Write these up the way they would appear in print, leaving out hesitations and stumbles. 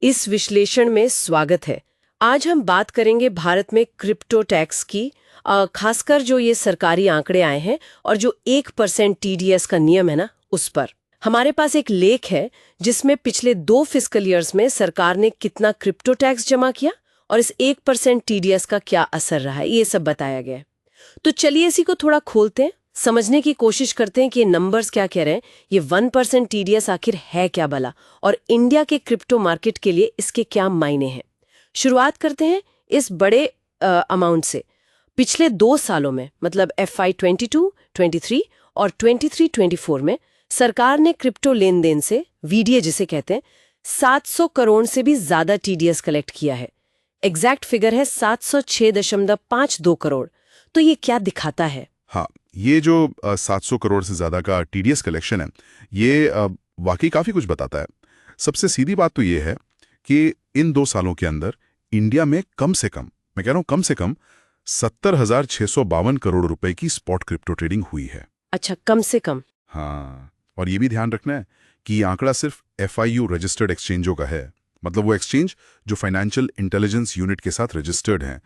इस विश्लेषण में स्वागत है। आज हम बात करेंगे भारत में क्रिप्टो टैक्स की, खासकर जो ये सरकारी आंकड़े आए हैं और जो 1% टीडीएस का नियम है ना, उस पर। हमारे पास एक लेख है जिसमें पिछले 2 फिस्कल ईयर्स में सरकार ने कितना क्रिप्टो टैक्स जमा किया और इस 1% टीडीएस का क्या असर रहा है, ये सब बताया गया है। तो चलिए इसी को थोड़ा खोलते हैं, समझने की कोशिश करते हैं कि ये नंबर्स क्या कह रहे हैं। ये 1% टीडीएस आखिर है क्या भला, और इंडिया के क्रिप्टो मार्केट के लिए इसके क्या मायने हैं। शुरुआत करते हैं इस बड़े अमाउंट से। पिछले 2 सालों में, मतलब FY 22-23 और 23-24 में सरकार ने क्रिप्टो लेन देन से, वीडीए जिसे कहते हैं, 700 करोड़ से भी ज्यादा टीडीएस कलेक्ट किया है। एग्जैक्ट फिगर है 706.52 करोड़। तो ये क्या दिखाता है? हाँ, ये जो 700 करोड़ से ज्यादा का टीडीएस कलेक्शन है, ये वाकई काफी कुछ बताता है। सबसे सीधी बात तो ये है कि इन 2 सालों के अंदर इंडिया में कम से कम, मैं कह रहा हूं कम से कम, 70,652 करोड़ रुपए की स्पॉट क्रिप्टो ट्रेडिंग हुई है। अच्छा, कम से कम। हाँ, और ये भी ध्यान रखना है कि ये आंकड़ा सिर्फ FIU रजिस्टर्ड एक्सचेंजों का है, मतलब वो एक्सचेंज जो फाइनेंशियल इंटेलिजेंस यूनिट के साथ रजिस्टर्ड हैं।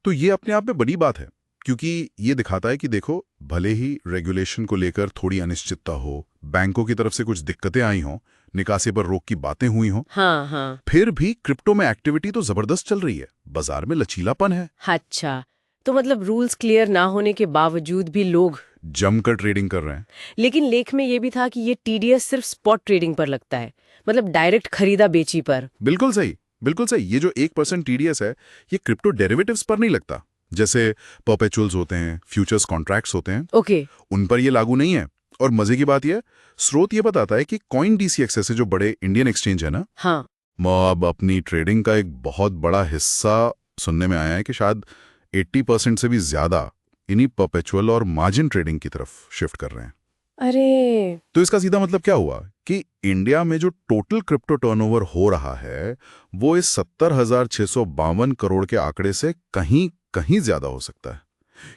तो ये अपने आप में बड़ी बात है, क्योंकि ये दिखाता है कि देखो, भले ही रेगुलेशन को लेकर थोड़ी अनिश्चितता हो, बैंकों की तरफ से कुछ दिक्कतें आई हों, निकासी पर रोक की बातें हुई हों, हाँ, फिर भी क्रिप्टो में एक्टिविटी तो जबरदस्त चल रही है, बाजार में लचीलापन है। अच्छा, तो मतलब रूल्स क्लियर ना होने के बावजूद भी लोग जमकर ट्रेडिंग कर रहे हैं। लेकिन लेख में ये भी था कि ये टीडीएस सिर्फ स्पॉट ट्रेडिंग पर लगता है, मतलब डायरेक्ट खरीदा बेची पर। बिल्कुल सही, बिल्कुल सही। ये जो 1% टीडीएस है, ये क्रिप्टो डेरिवेटिव्स पर नहीं लगता। जैसे परपेचुअल्स होते हैं, फ्यूचर्स कॉन्ट्रैक्ट्स होते हैं, ओके। उन पर ये लागू नहीं है। और मजे की बात यह, स्रोत ये बताता है कि CoinDCX से जो बड़े इंडियन एक्सचेंज है ना, हाँ, अब अपनी ट्रेडिंग का एक बहुत बड़ा हिस्सा, सुनने में आया है कि शायद 80% से भी ज्यादा इन्हीं परपेचुअल और मार्जिन ट्रेडिंग की तरफ शिफ्ट कर रहे हैं। अरे तो इसका सीधा मतलब क्या हुआ कि इंडिया में जो टोटल क्रिप्टो टर्नओवर हो रहा है, वो इस 70,652 करोड़ के आंकड़े से कहीं कहीं ज्यादा हो सकता है,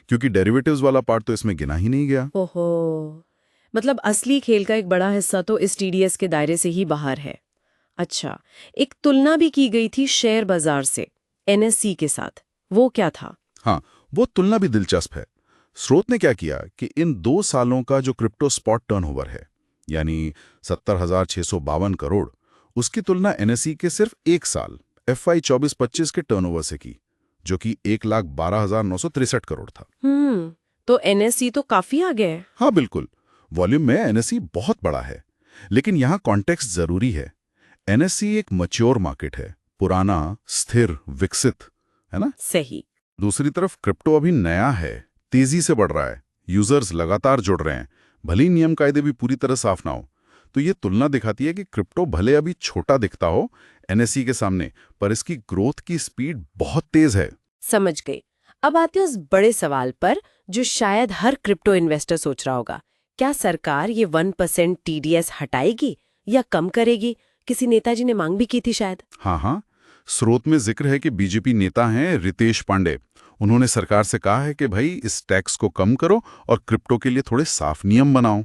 क्योंकि डेरिवेटिव्स वाला पार्ट तो इसमें गिना ही नहीं गया। ओहो, मतलब असली खेल का एक बड़ा हिस्सा तो इस टीडीएस के दायरे से ही बाहर है। अच्छा, एक तुलना भी की गई थी शेयर बाजार से, NSE के साथ। वो क्या था? हाँ, वो तुलना भी दिलचस्प है। स्रोत ने क्या किया कि इन 2 सालों का जो क्रिप्टो स्पॉट टर्नओवर है, यानी 70,652 करोड़, उसकी तुलना NSE के सिर्फ 1 साल FY 24-25 के टर्नओवर से की, जो कि 1,12,963 करोड़ था। तो NSE तो काफी आगे है। हाँ बिल्कुल, वॉल्यूम में NSE बहुत बड़ा है, लेकिन यहाँ कॉन्टेक्स्ट जरूरी है। NSE एक मैच्योर मार्केट है, पुराना, स्थिर, विकसित, है ना? सही। दूसरी तरफ क्रिप्टो अभी नया है, तेजी से बढ़ रहा है, यूजर्स लगातार जुड़ रहे हैं, भले ही नियम कायदे भी पूरी तरह साफ ना हो। तो ये तुलना दिखाती है कि क्रिप्टो भले अभी छोटा दिखता हो NSE के सामने, पर इसकी ग्रोथ की स्पीड बहुत तेज है। समझ गई। अब आते हैं उस बड़े सवाल पर जो शायद हर क्रिप्टो इन्वेस्टर सोच रहा होगा। क्या सरकार ये 1% टीडीएस हटाएगी या कम करेगी? किसी नेताजी ने मांग भी की थी शायद। हाँ, स्रोत में जिक्र है कि बीजेपी नेता हैं रितेश पांडे। उन्होंने सरकार से कहा है कि भाई इस टैक्स को कम करो और क्रिप्टो के लिए थोड़े साफ नियम बनाओ।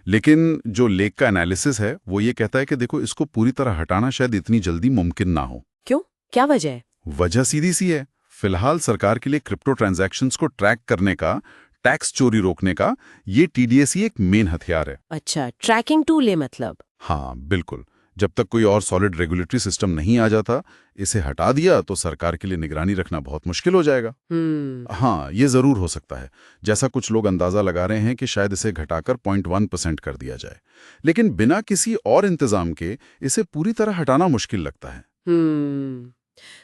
लेकिन जो लेख का एनालिसिस है वो ये कहता है कि देखो, इसको पूरी तरह हटाना शायद इतनी जल्दी मुमकिन ना हो। क्यों? क्या वजह है? वजह सीधी सी है। फिलहाल सरकार के लिए क्रिप्टो ट्रांजैक्शंस को ट्रैक करने का, टैक्स चोरी रोकने का, ये TDS ही एक मेन हथियार है। अच्छा, ट्रैकिंग टूल है मतलब? हाँ बिल्कुल। जब तक कोई और सॉलिड रेगुलेटरी सिस्टम नहीं आ जाता, इसे हटा दिया तो सरकार के लिए निगरानी रखना बहुत मुश्किल हो जाएगा। हाँ, ये जरूर हो सकता है, जैसा कुछ लोग अंदाजा लगा रहे हैं कि शायद इसे घटाकर 0.1% कर दिया जाए, लेकिन बिना किसी और इंतजाम के इसे पूरी तरह हटाना मुश्किल लगता है।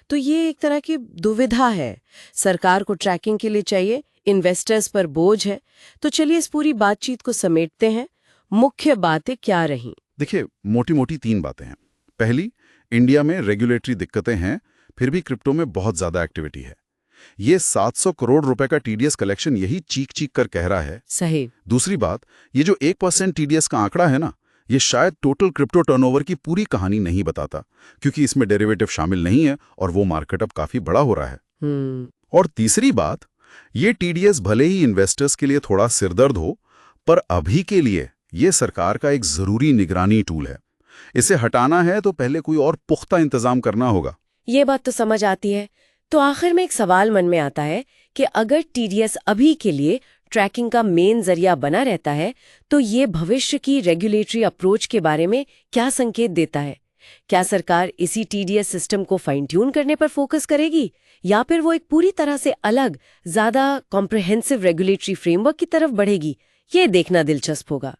तो ये एक तरह की दुविधा है। सरकार को ट्रैकिंग के लिए चाहिए, इन्वेस्टर्स पर बोझ है। तो चलिए इस पूरी बातचीत को समेटते हैं। मुख्य बातें क्या रहीं? देखिए, मोटी मोटी 3 बातें हैं। पहली, इंडिया में रेगुलेटरी दिक्कतें हैं, फिर भी क्रिप्टो में बहुत ज्यादा एक्टिविटी है। ये 700 करोड़ रुपए का TDS कलेक्शन यही चीख चीख कर कह रहा है। सही। दूसरी बात, ये जो 1% TDS का आंकड़ा है ना, ये शायद टोटल क्रिप्टो टर्नओवर की पूरी कहानी नहीं बताता, क्योंकि इसमें डेरिवेटिव शामिल नहीं है और वो मार्केट अब काफी बड़ा हो रहा है। और तीसरी बात, ये TDS भले ही इन्वेस्टर्स के लिए थोड़ा सिरदर्द हो, पर अभी के लिए ये सरकार का एक जरूरी निगरानी टूल है। इसे हटाना है तो पहले कोई और पुख्ता इंतजाम करना होगा। ये बात तो समझ आती है। तो आखिर में एक सवाल मन में आता है कि अगर टीडीएस अभी के लिए ट्रैकिंग का मेन जरिया बना रहता है, तो ये भविष्य की रेगुलेटरी अप्रोच के बारे में क्या संकेत देता है? क्या सरकार इसी टीडीएस सिस्टम को फाइन ट्यून करने पर फोकस करेगी, या फिर वो एक पूरी तरह से अलग, ज्यादा कॉम्प्रिहेंसिव रेगुलेटरी फ्रेमवर्क की तरफ बढ़ेगी? ये देखना दिलचस्प होगा।